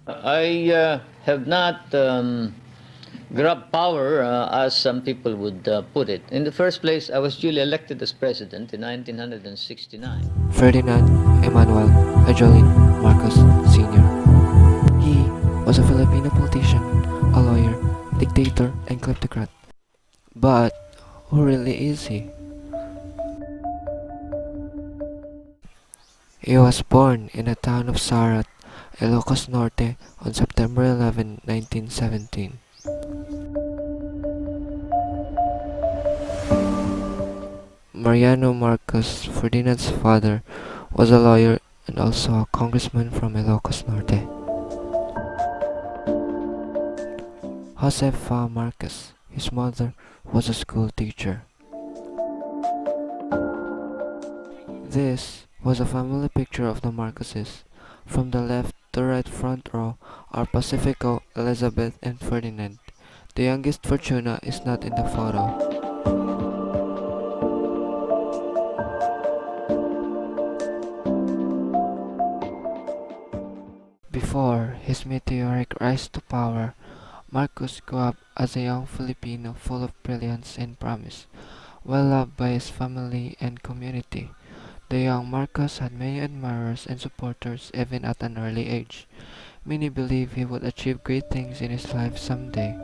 I have not grabbed power as some people would put it. In the first place, I was duly elected as president in 1969. Ferdinand Emmanuel Ajoline Marcos Sr. He was a Filipino politician, a lawyer, dictator, and kleptocrat. But who really is he? He was born in the town of Sarat, Ilocos Norte on September 11, 1917. Mariano Marcos, Ferdinand's father, was a lawyer and also a congressman from Ilocos Norte. Josefa Marcos, his mother, was a school teacher. This was a family picture of the Marcoses. From the left to right front row are Pacifico, Elizabeth, and Ferdinand. The youngest Fortuna is not in the photo. Before his meteoric rise to power, Marcos grew up as a young Filipino full of brilliance and promise, well loved by his family and community. The young Marcos had many admirers and supporters even at an early age. Many believe he would achieve great things in his life someday.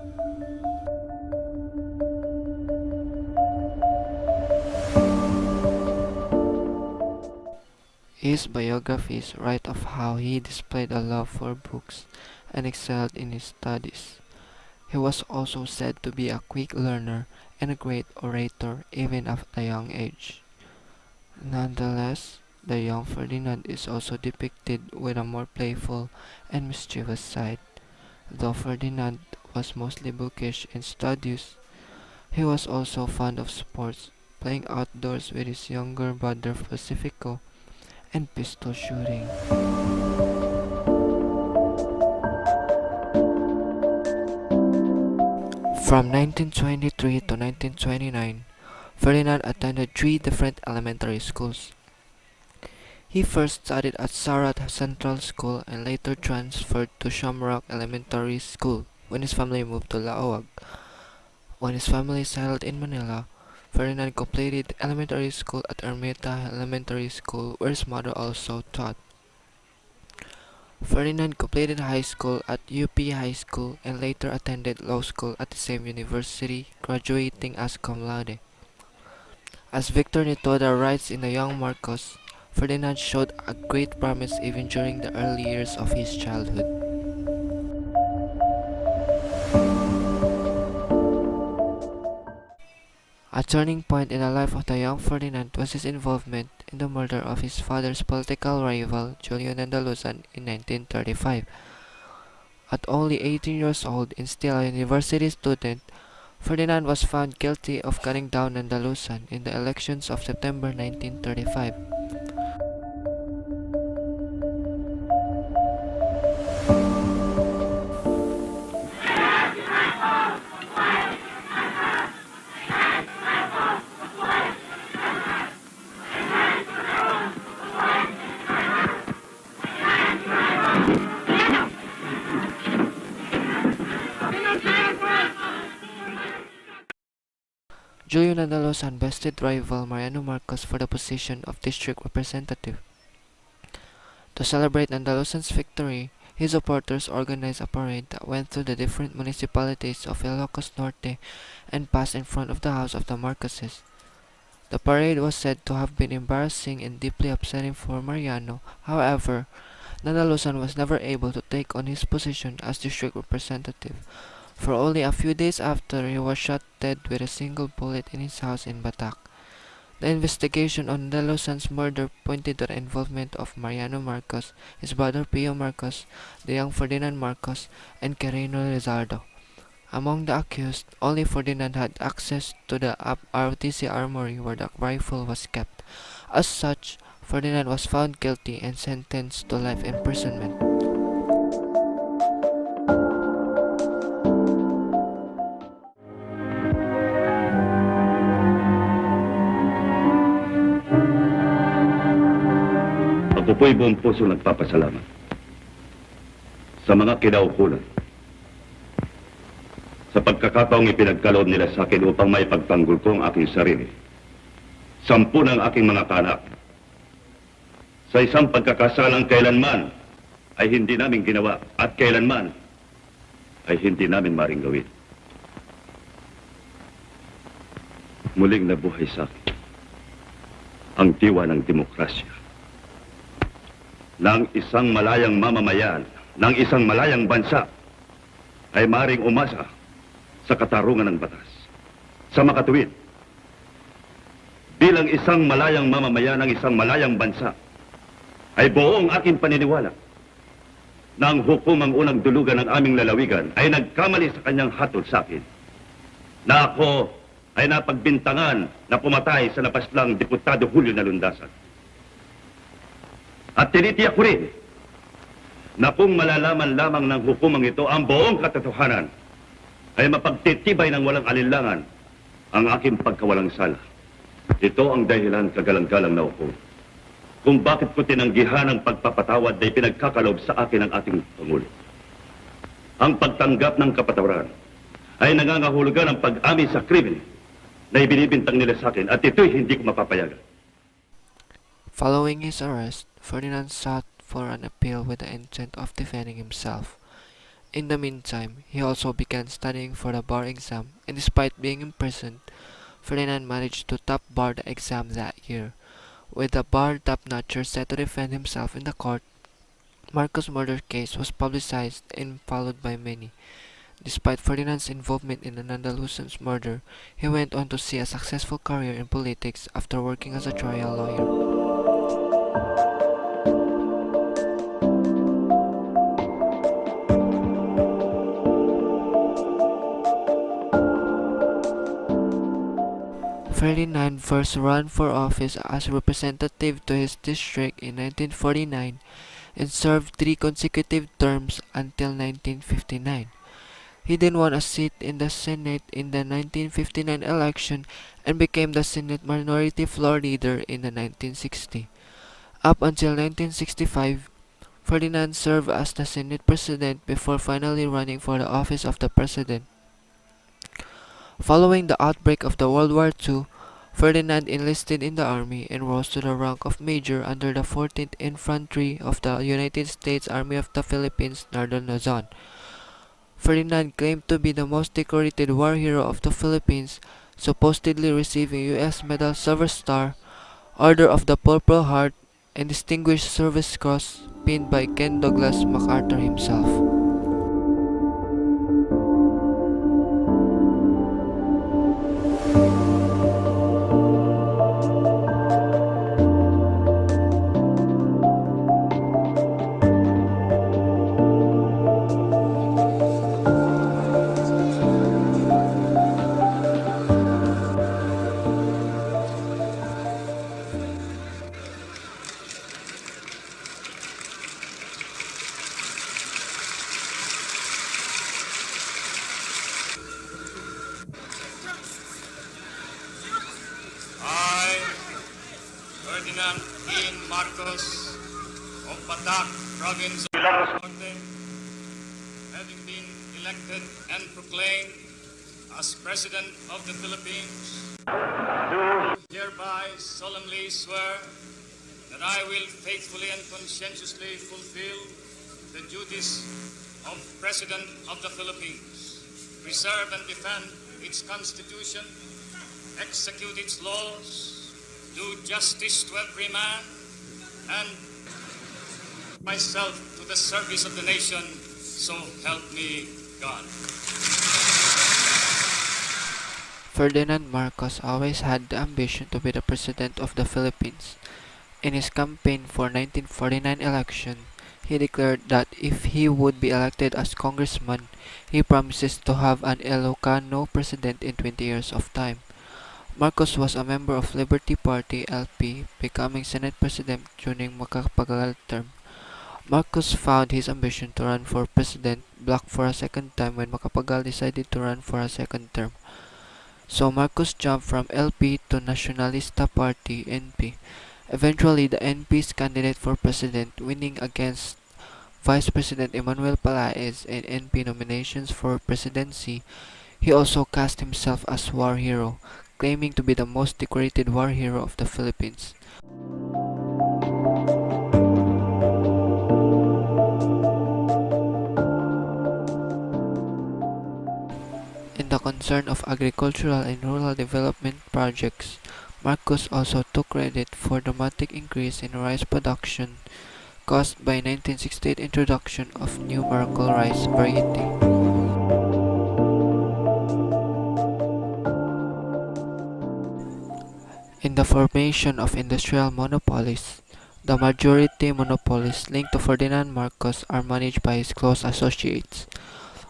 His biographies write of how he displayed a love for books and excelled in his studies. He was also said to be a quick learner and a great orator even at a young age. Nonetheless, the young Ferdinand is also depicted with a more playful and mischievous side. Though Ferdinand was mostly bookish and studious, he was also fond of sports, playing outdoors with his younger brother Pacifico and pistol shooting. From 1923 to 1929, Ferdinand attended three different elementary schools. He first studied at Sarat Central School and later transferred to Shamrock Elementary School when his family moved to Laoag. When his family settled in Manila, Ferdinand completed elementary school at Ermita Elementary School where his mother also taught. Ferdinand completed high school at UP High School and later attended law school at the same university, graduating as cum laude. As Victor Nitoda writes in The Young Marcos, Ferdinand showed a great promise even during the early years of his childhood. A turning point in the life of the young Ferdinand was his involvement in the murder of his father's political rival, Julio Nandalusan, in 1935. At only 18 years old and still a university student, Ferdinand was found guilty of gunning down Nandalusan in the elections of September 1935. Julio Nandalusan bested rival Mariano Marcos for the position of district representative. To celebrate Nandalusan's victory, his supporters organized a parade that went through the different municipalities of Ilocos Norte and passed in front of the house of the Marcoses. The parade was said to have been embarrassing and deeply upsetting for Mariano. However, Nandalusan was never able to take on his position as district representative, for only a few days after he was shot dead with a single bullet in his house in Batac. The investigation on Nandalusan's murder pointed to the involvement of Mariano Marcos, his brother Pio Marcos, the young Ferdinand Marcos, and Quirino Rizardo. Among the accused, only Ferdinand had access to the ROTC armory where the rifle was kept. As such, Ferdinand was found guilty and sentenced to life imprisonment. Ako po'y buong puso nagpapasalamat sa mga kinaukulan. Sa pagkakataong ipinagkaloob nila sa akin upang maipagtanggol ko ang aking sarili. 10 ng aking mga kanak. Sa isang pagkakasalang kailanman ay hindi namin ginawa at kailanman ay hindi namin maring gawin. Muling nabuhay sa akin ang diwa ng demokrasya. Nang isang malayang mamamayan, ng isang malayang bansa ay maring umasa sa katarungan ng batas, sa makatuwid. Bilang isang malayang mamamayan ng isang malayang bansa, ay buong aking paniniwala na ang hukumang unang dulugan ng aming lalawigan ay nagkamali sa kanyang hatol sa akin, na ako ay napagbintangan na pumatay sa napaslang Diputado Julio Nalundasan. At tinitiyak ko rin na kung malalaman lamang ng hukumang ito ang buong katotohanan, ay mapagtitibay ng walang alinlangan ang aking pagkawalang sala. Ito ang dahilan, kagalang-galang na ako, kung bakit ko tinanggihan ang pagpapatawad na pinagkakalob sa akin ng ating Pangulo. Ang pagtanggap ng kapatawaran ay nangangahulugan ng pag-amin sa krimen na ibinibintang nila sa akin, at ito'y hindi ko mapapayagan. Following his arrest, Ferdinand sought for an appeal with the intent of defending himself. In the meantime, he also began studying for the bar exam, and despite being imprisoned, Ferdinand managed to top bar the exam that year. With the bar top-notcher set to defend himself in the court, Marcos' murder case was publicized and followed by many. Despite Ferdinand's involvement in the Andalusian's murder, he went on to see a successful career in politics after working as a trial lawyer. Ferdinand first ran for office as representative to his district in 1949 and served 3 consecutive terms until 1959. He then won a seat in the Senate in the 1959 election and became the Senate Minority Floor Leader in the 1960. Up until 1965, Ferdinand served as the Senate President before finally running for the office of the President. Following the outbreak of the World War II, Ferdinand enlisted in the army and rose to the rank of Major under the 14th Infantry of the United States Army of the Philippines, Northern Luzon. Ferdinand claimed to be the most decorated war hero of the Philippines, supposedly receiving U.S. Medal Silver Star, Order of the Purple Heart, and Distinguished Service Cross pinned by Ken Douglas MacArthur himself. I, Ferdinand in Marcos of Batak, province of Norte, having been elected and proclaimed as President of the Philippines, do hereby solemnly swear that I will faithfully and conscientiously fulfill the duties of President of the Philippines, preserve and defend its Constitution, execute its laws, do justice to every man, and myself to the service of the nation, so help me God. Ferdinand Marcos always had the ambition to be the President of the Philippines. In his campaign for 1949 election, he declared that if he would be elected as congressman, he promises to have an Ilocano president in 20 years of time. Marcos was a member of Liberty Party LP, becoming Senate President during makapagagal term. Marcos found his ambition to run for president blocked for a second time when Macapagal decided to run for a second term. So Marcos jumped from LP to Nacionalista Party (NP). Eventually, the NP's candidate for president, winning against Vice President Emmanuel Palaez and NP nominations for presidency, he also cast himself as war hero, claiming to be the most decorated war hero of the Philippines. In the concern of agricultural and rural development projects, Marcos also took credit for dramatic increase in rice production caused by 1968 introduction of new miracle rice variety. In the formation of industrial monopolies, the majority monopolies linked to Ferdinand Marcos are managed by his close associates,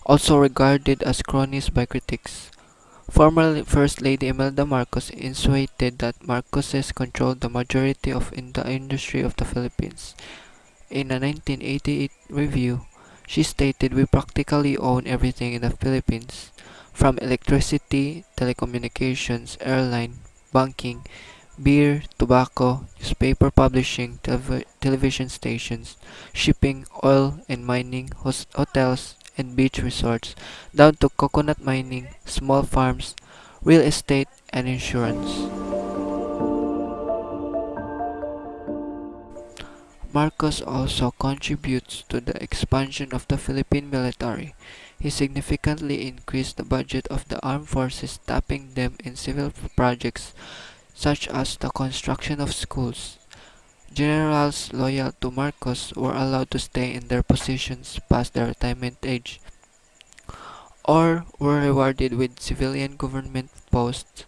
also regarded as cronies by critics. Former First Lady Imelda Marcos insinuated that Marcoses controlled the majority of in the industry of the Philippines. In a 1988 review, she stated, "We practically own everything in the Philippines, from electricity, telecommunications, airline, banking, beer, tobacco, newspaper publishing, television stations, shipping, oil and mining, hotels and beach resorts, down to coconut mining, small farms, real estate, and insurance." Marcos also contributes to the expansion of the Philippine military. He significantly increased the budget of the armed forces, tapping them in civil projects such as the construction of schools. Generals loyal to Marcos were allowed to stay in their positions past their retirement age, or were rewarded with civilian government posts,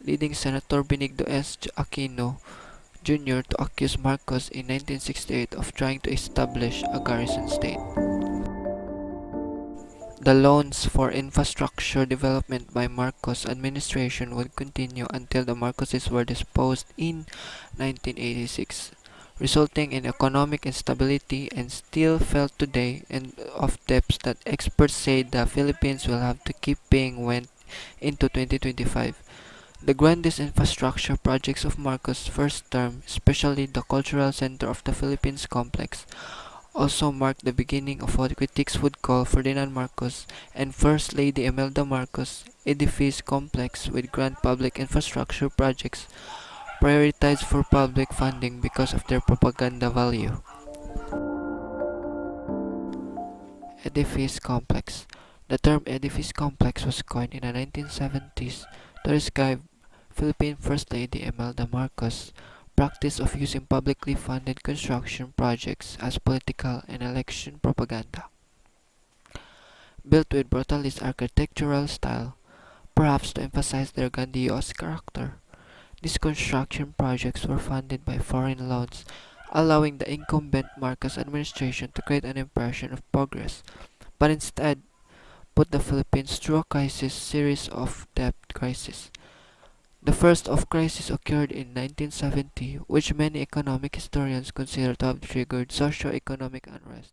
leading Senator Benigno S. Aquino Jr. to accuse Marcos in 1968 of trying to establish a garrison state. The loans for infrastructure development by Marcos administration would continue until the Marcoses were deposed in 1986, resulting in economic instability and still felt today and of debts that experts say the Philippines will have to keep paying went into 2025. The grandest infrastructure projects of Marcos' first term, especially the Cultural Center of the Philippines complex, also marked the beginning of what critics would call Ferdinand Marcos and First Lady Imelda Marcos edifice complex with grand public infrastructure projects prioritized for public funding because of their propaganda value. Edifice complex. The term edifice complex was coined in the 1970s to describe Philippine First Lady Imelda Marcos' practice of using publicly funded construction projects as political and election propaganda. Built with brutalist architectural style, perhaps to emphasize their grandiose character, these construction projects were funded by foreign loans, allowing the incumbent Marcos administration to create an impression of progress, but instead put the Philippines through a series of debt crises. The first of crisis occurred in 1970, which many economic historians consider to have triggered socio-economic unrest.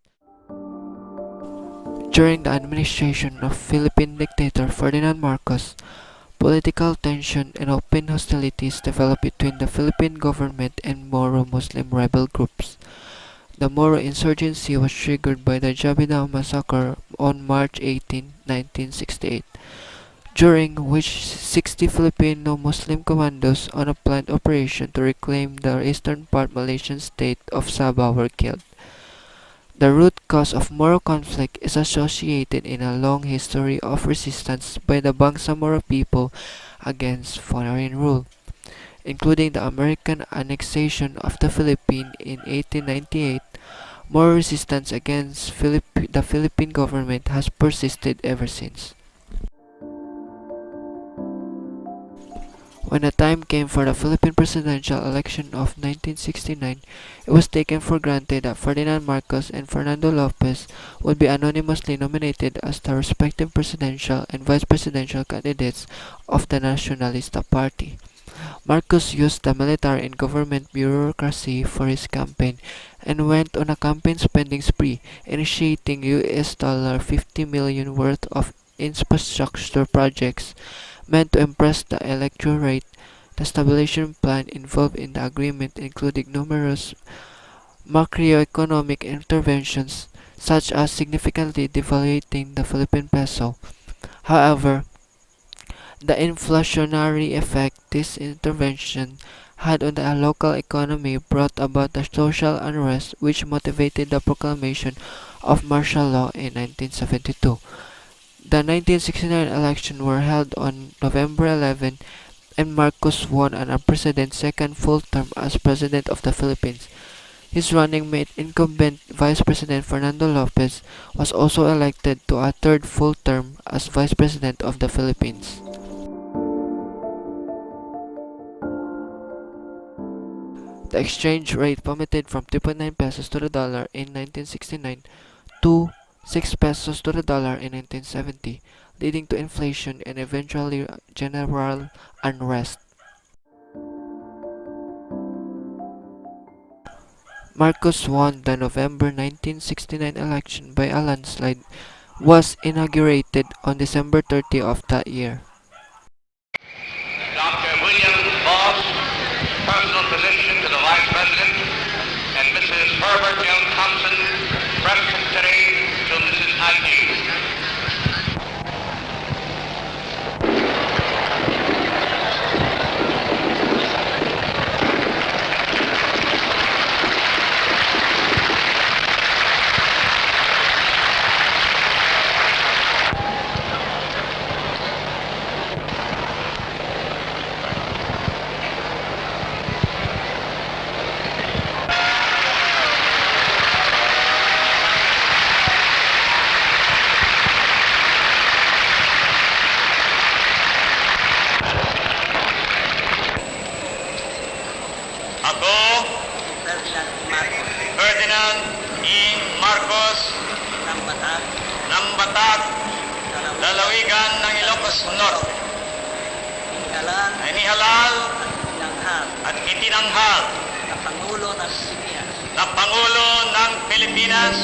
During the administration of Philippine dictator Ferdinand Marcos, political tension and open hostilities developed between the Philippine government and Moro Muslim rebel groups. The Moro insurgency was triggered by the Jabidao massacre on March 18, 1968, during which 60 Filipino Muslim commandos on a planned operation to reclaim the eastern part Malaysian state of Sabah were killed. The root cause of Moro conflict is associated in a long history of resistance by the Bangsamoro people against foreign rule, including the American annexation of the Philippines in 1898. Moro resistance against the Philippine government has persisted ever since. When the time came for the Philippine presidential election of 1969, it was taken for granted that Ferdinand Marcos and Fernando Lopez would be anonymously nominated as the respective presidential and vice presidential candidates of the Nacionalista Party. Marcos used the military and government bureaucracy for his campaign and went on a campaign spending spree, initiating $50 million worth of infrastructure projects meant to impress the electorate. The stabilization plan involved in the agreement included numerous macroeconomic interventions such as significantly devaluating the Philippine peso. However, the inflationary effect this intervention had on the local economy brought about the social unrest which motivated the proclamation of martial law in 1972. The 1969 elections were held on November 11, and Marcos won an unprecedented second full term as President of the Philippines. His running mate, incumbent Vice President Fernando Lopez, was also elected to a third full term as Vice President of the Philippines. The exchange rate plummeted from 3.9 pesos to the dollar in 1969 to 6 pesos to the dollar in 1970, leading to inflation and eventually general unrest. Marcos won the November 1969 election by a landslide, was inaugurated on December 30 of that year. Dr. William Boss, personal physician to the Vice President, and Mrs. Herbert L. Thompson, press secretary to Mrs. Agnew. Ako, Ferdinand E. Marcos, ng Batak, Lalawigan ng Ilocos Norte, ay nihalal at itinanghal na Pangulo ng Pilipinas.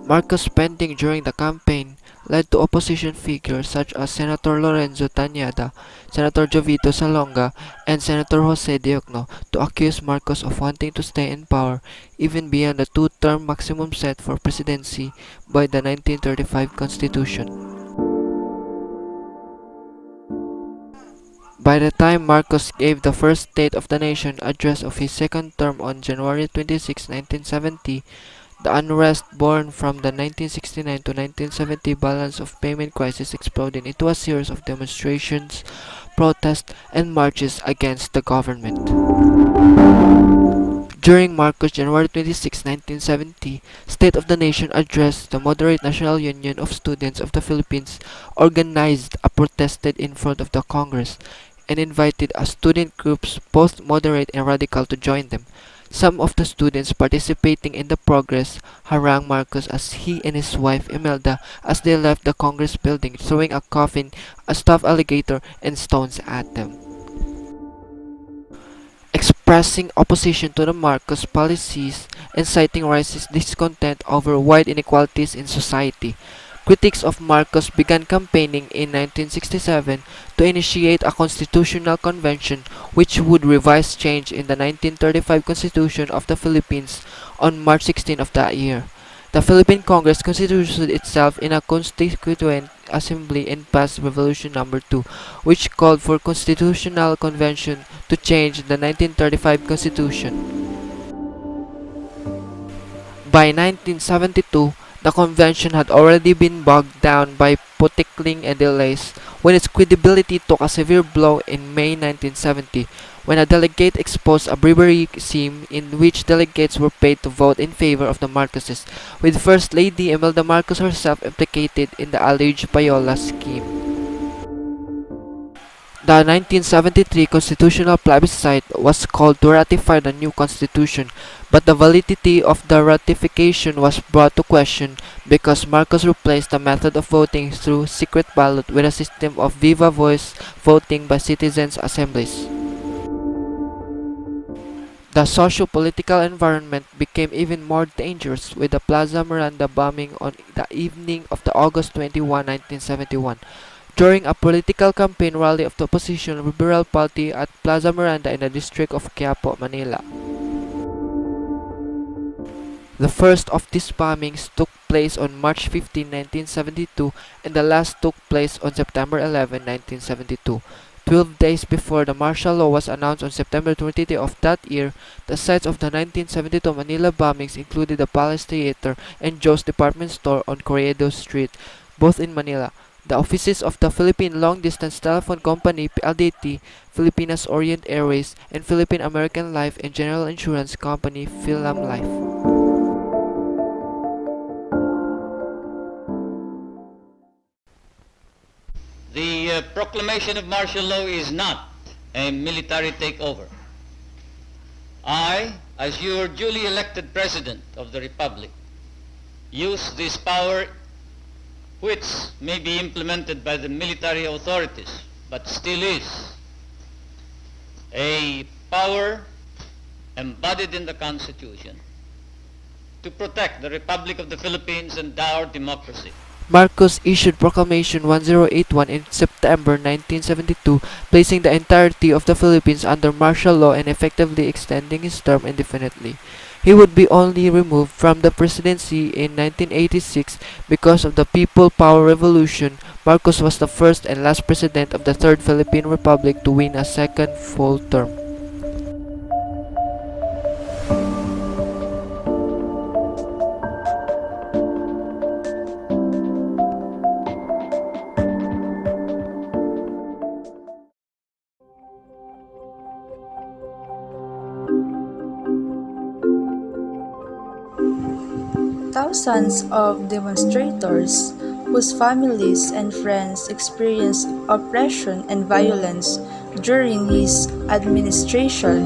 Marcos' spending during the campaign led to opposition figures such as Senator Lorenzo Tañada, Senator Jovito Salonga, and Senator Jose Diokno to accuse Marcos of wanting to stay in power even beyond the two-term maximum set for presidency by the 1935 Constitution. By the time Marcos gave the first State of the Nation address of his second term on January 26, 1970, the unrest born from the 1969 to 1970 balance of payment crisis exploded into a series of demonstrations, protests, and marches against the government. During Marcos' January 26, 1970, State of the Nation address, the Moderate National Union of Students of the Philippines organized a protest in front of the Congress and invited student groups, both moderate and radical, to join them. Some of the students participating in the progress harangued Marcos as he and his wife Imelda as they left the Congress building, throwing a coffin, a stuffed alligator, and stones at them. Expressing opposition to the Marcos policies and citing racist discontent over wide inequalities in society, critics of Marcos began campaigning in 1967 to initiate a constitutional convention which would revise change in the 1935 Constitution of the Philippines on March 16 of that year. The Philippine Congress constituted itself in a constituent assembly and passed Revolution No. 2, which called for constitutional convention to change the 1935 Constitution. By 1972, the convention had already been bogged down by politicking and delays when its credibility took a severe blow in May 1970 when a delegate exposed a bribery scheme in which delegates were paid to vote in favor of the Marcoses, with First Lady Imelda Marcos herself implicated in the alleged payola scheme. The 1973 constitutional plebiscite was called to ratify the new constitution, but the validity of the ratification was brought to question because Marcos replaced the method of voting through secret ballot with a system of viva voce voting by citizens' assemblies. The socio-political environment became even more dangerous with the Plaza Miranda bombing on the evening of the August 21, 1971. During a political campaign rally of the opposition Liberal Party at Plaza Miranda in the district of Quiapo, Manila. The first of these bombings took place on March 15, 1972, and the last took place on September 11, 1972. 12 days before the martial law was announced on September 20 of that year, the sites of the 1972 Manila bombings included the Palace Theater and Joe's Department Store on Corredo Street, both in Manila, the offices of the Philippine Long Distance Telephone Company PLDT, Filipinas Orient Airways, and Philippine American Life and General Insurance Company Philam Life. The proclamation of martial law is not a military takeover. I, as your duly elected President of the Republic, use this power which may be implemented by the military authorities, but still is a power embodied in the Constitution to protect the Republic of the Philippines and our democracy. Marcos issued Proclamation 1081 in September 1972, placing the entirety of the Philippines under martial law and effectively extending his term indefinitely. He would be only removed from the presidency in 1986 because of the People Power Revolution. Marcos was the first and last president of the Third Philippine Republic to win a second full term. Thousands of demonstrators whose families and friends experienced oppression and violence during his administration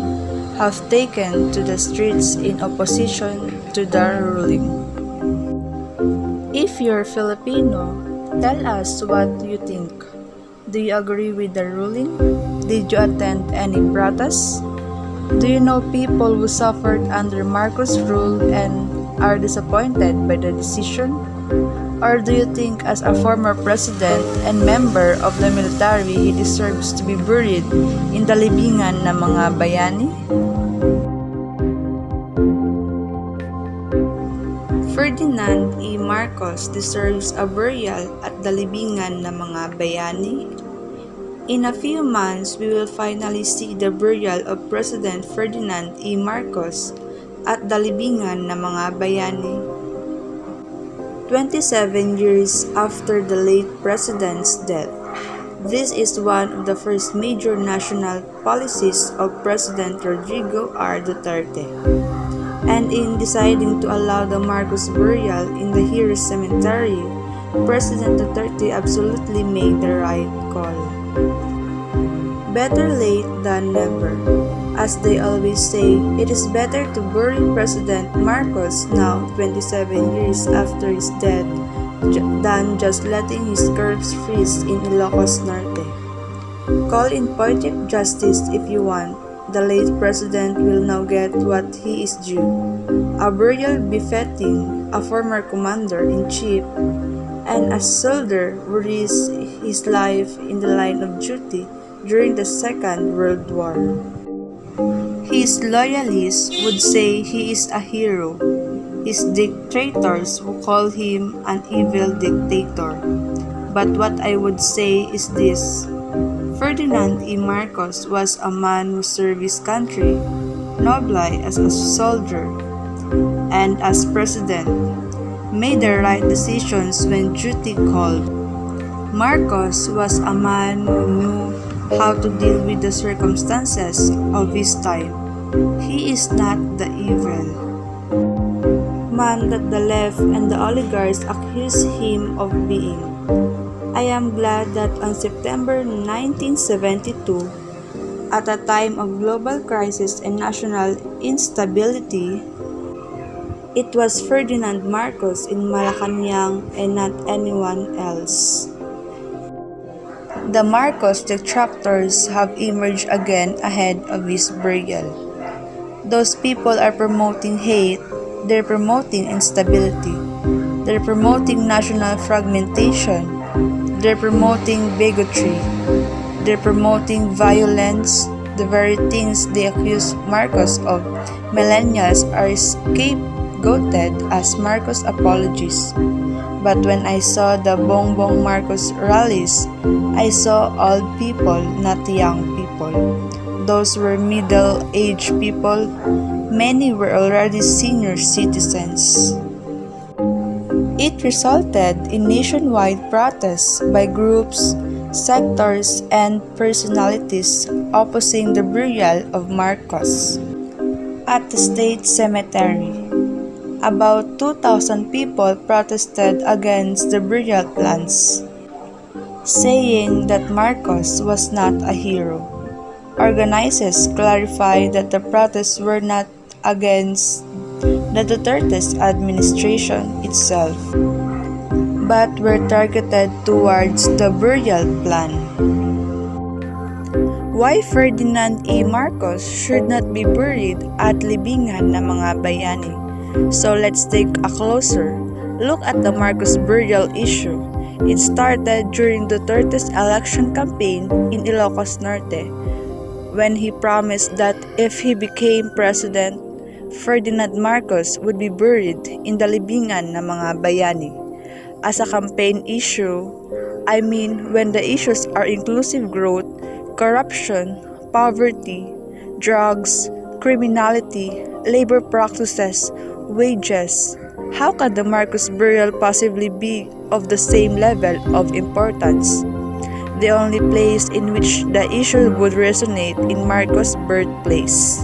have taken to the streets in opposition to the ruling. If you're Filipino, tell us what you think. Do you agree with the ruling? Did you attend any protests? Do you know people who suffered under Marcos' rule and are disappointed by the decision? Or do you think as a former president and member of the military he deserves to be buried in the Libingan ng mga Bayani? Ferdinand E. Marcos deserves a burial at the Libingan ng mga Bayani? In a few months, we will finally see the burial of President Ferdinand E. Marcos at the Libingan ng mga Bayani. 27 years after the late president's death, this is one of the first major national policies of President Rodrigo R. Duterte. And in deciding to allow the Marcos burial in the Heroes Cemetery, President Duterte absolutely made the right call. Better late than never. As they always say, it is better to bury President Marcos now 27 years after his death than just letting his corpse freeze in Ilocos Norte. Call in poetic justice if you want. The late president will now get what he is due. A burial befitting a former commander-in-chief and a soldier who risked his life in the line of duty during the Second World War. His loyalists would say he is a hero. His detractors would call him an evil dictator. But what I would say is this: Ferdinand E. Marcos was a man who served his country nobly as a soldier and as president, made the right decisions when duty called. Marcos was a man who knew how to deal with the circumstances of his time. He is not the evil man that the left and the oligarchs accuse him of being. I am glad that on September 1972, at a time of global crisis and national instability, it was Ferdinand Marcos in Malacanang and not anyone else. The Marcos detractors have emerged again ahead of his burial. Those people are promoting hate, they're promoting instability, they're promoting national fragmentation, they're promoting bigotry, they're promoting violence, the very things they accuse Marcos of. Millennials are goated as Marcos apologies. But when I saw the Bongbong Marcos rallies, I saw old people, not young people. Those were middle-aged people. Many were already senior citizens. It resulted in nationwide protests by groups, sectors, and personalities opposing the burial of Marcos. At the state cemetery, about 2,000 people protested against the burial plans, saying that Marcos was not a hero. Organizers clarified that the protests were not against the Duterte's administration itself, but were targeted towards the burial plan. Why Ferdinand A. Marcos should not be buried at Libingan na mga bayani? So let's take a closer look at the Marcos burial issue. It started during Duterte's election campaign in Ilocos Norte, when he promised that if he became president, Ferdinand Marcos would be buried in the libingan ng mga bayani. As a campaign issue, I mean when the issues are inclusive growth, corruption, poverty, drugs, criminality, labor practices, wages. How can the Marcos burial possibly be of the same level of importance? The only place in which the issue would resonate in Marcos' birthplace.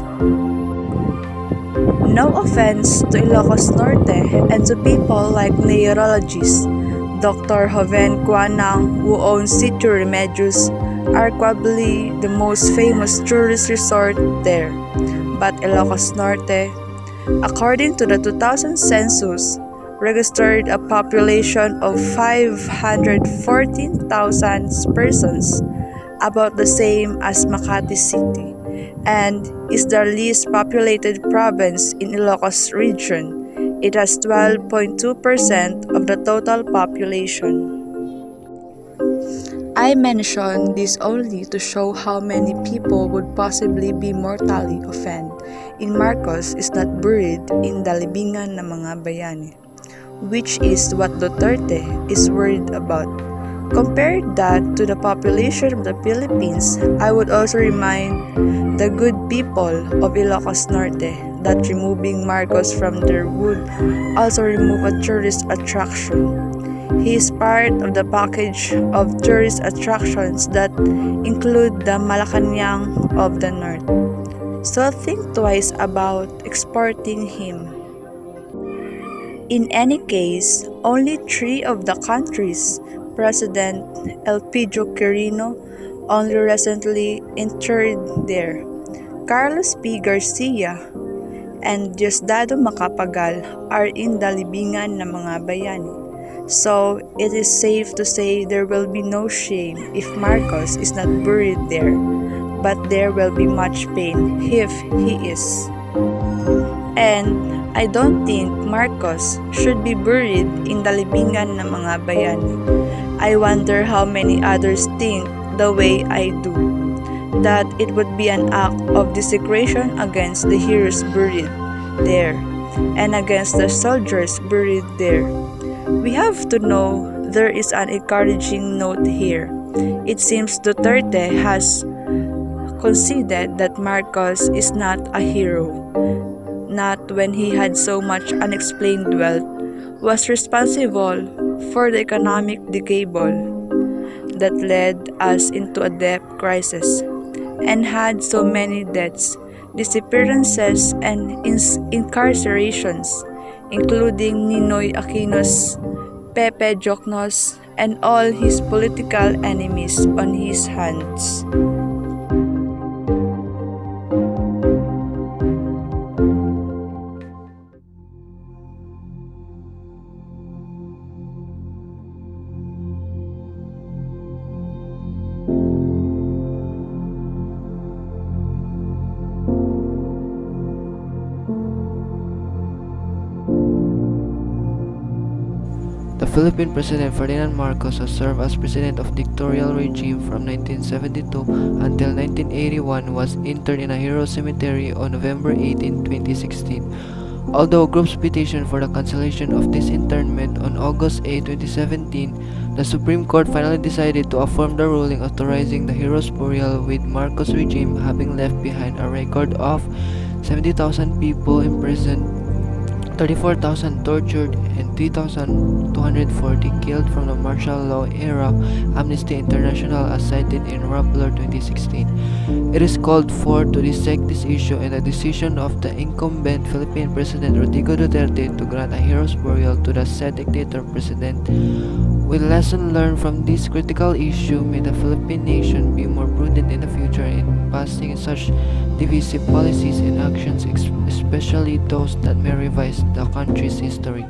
No offense to Ilocos Norte and to people like neurologist Dr. Joven Cuanang, who owns Sitio Remedios, arguably the most famous tourist resort there. But Ilocos Norte, according to the 2000 census, registered a population of 514,000 persons, about the same as Makati City, and is the least populated province in Ilocos region. It has 12.2% of the total population. I mention this only to show how many people would possibly be mortally offended in Marcos is not buried in the libingan ng mga bayani, which is what Duterte is worried about. Compare that to the population of the Philippines. I would also remind the good people of Ilocos Norte that removing Marcos from there would also remove a tourist attraction. He is part of the package of tourist attractions that include the Malacanang of the North. So think twice about exporting him. In any case, only 3 of the countries President Elpidio Quirino only recently interred there. Carlos P. Garcia and Diosdado Macapagal are in the libingan ng mga bayani. So, it is safe to say there will be no shame if Marcos is not buried there, but there will be much pain if he is. And I don't think Marcos should be buried in the libingan ng mga bayani. I wonder how many others think the way I do, that it would be an act of desecration against the heroes buried there, and against the soldiers buried there. We have to know there is an encouraging note here. It seems Duterte has conceded that Marcos is not a hero, not when he had so much unexplained wealth, was responsible for the economic decable that led us into a debt crisis, and had so many deaths, disappearances, and incarcerations, including Ninoy Aquino's, Pepe Joknos, and all his political enemies on his hands. The Philippine President Ferdinand Marcos has served as president of dictatorial regime from 1972 until 1981, was interred in a hero cemetery on November 18, 2016. Although groups petitioned for the cancellation of this internment on August 8, 2017, the Supreme Court finally decided to affirm the ruling authorizing the hero's burial, with Marcos' regime having left behind a record of 70,000 people imprisoned, 34,000 tortured, and 3,240 killed from the martial law era, Amnesty International as cited in Rappler 2016. It is called for to dissect this issue and the decision of the incumbent Philippine President Rodrigo Duterte to grant a hero's burial to the said dictator president. With lesson learned from this critical issue, may the Philippine nation be more prudent in the future in passing such divisive policies and actions, especially those that may revise the country's history.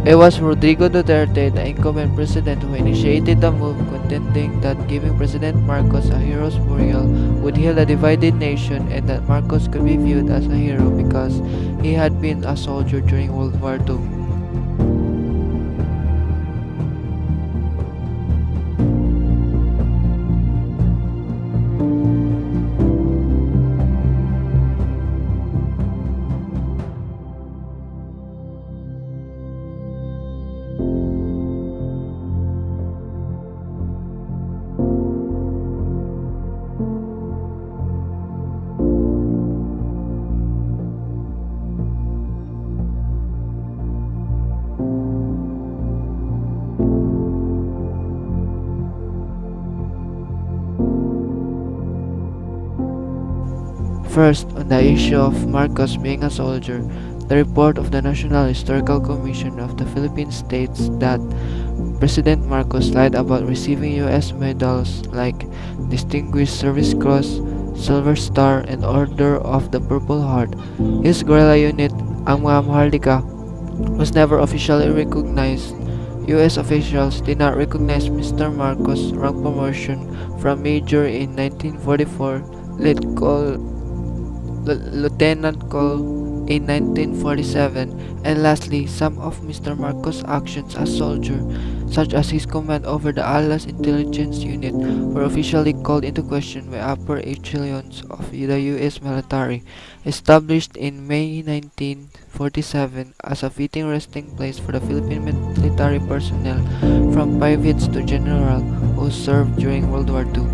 It was Rodrigo Duterte, the incumbent president, who initiated the move, contending that giving President Marcos a hero's burial would heal a divided nation and that Marcos could be viewed as a hero because he had been a soldier during World War II. First, on the issue of Marcos being a soldier, the report of the National Historical Commission of the Philippines states that President Marcos lied about receiving U.S. medals like Distinguished Service Cross, Silver Star, and Order of the Purple Heart. His guerrilla unit, ang mga Maharlika, was never officially recognized. U.S. officials did not recognize Mr. Marcos' rank promotion from Major in 1944, Lieutenant Col in 1947, and lastly, some of Mr. Marcos' actions as soldier, such as his command over the Alas intelligence unit, were officially called into question by upper echelons of the U.S. military, established in May 1947 as a fitting resting place for the Philippine military personnel from privates to general who served during World War II.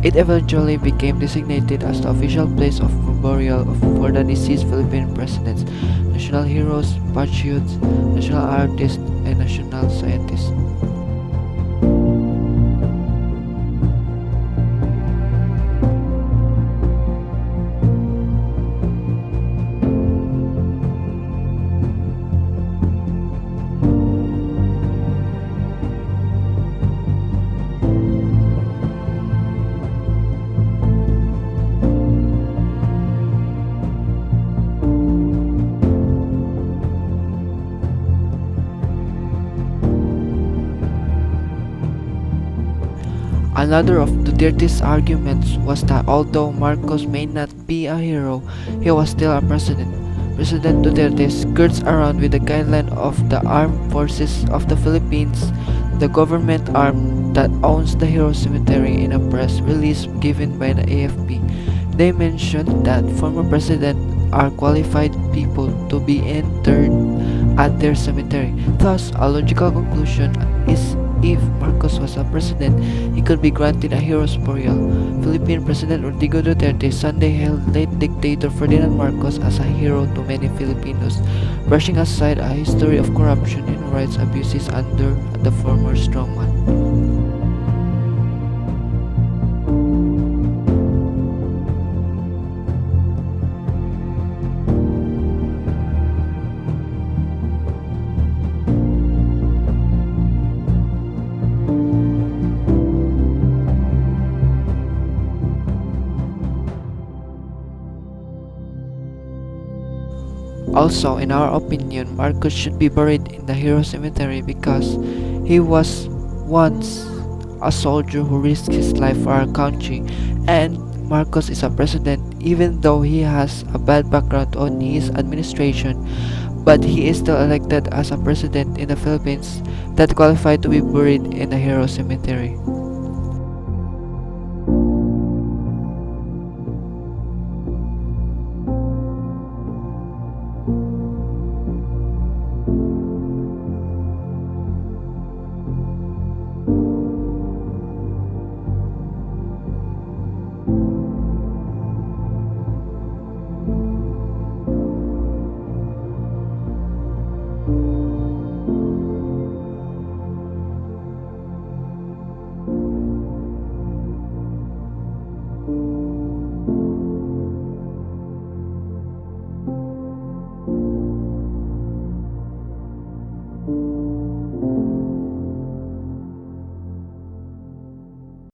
It eventually became designated as the official place of burial for the deceased Philippine presidents, national heroes, patriots, national artists, and national scientists. Another of Duterte's arguments was that although Marcos may not be a hero, he was still a president. President Duterte skirts around with the guideline of the Armed Forces of the Philippines, the government arm that owns the Hero Cemetery, in a press release given by the AFP. They mentioned that former presidents are qualified people to be interred at their cemetery. Thus, a logical conclusion is if Marcos was a president, he could be granted a hero's burial. Philippine President Rodrigo Duterte Sunday hailed late dictator Ferdinand Marcos as a hero to many Filipinos, brushing aside a history of corruption and rights abuses under the former strongman. Also, in our opinion, Marcos should be buried in the Hero Cemetery because he was once a soldier who risked his life for our country, and Marcos is a president even though he has a bad background on his administration, but he is still elected as a president in the Philippines that qualified to be buried in the Hero Cemetery.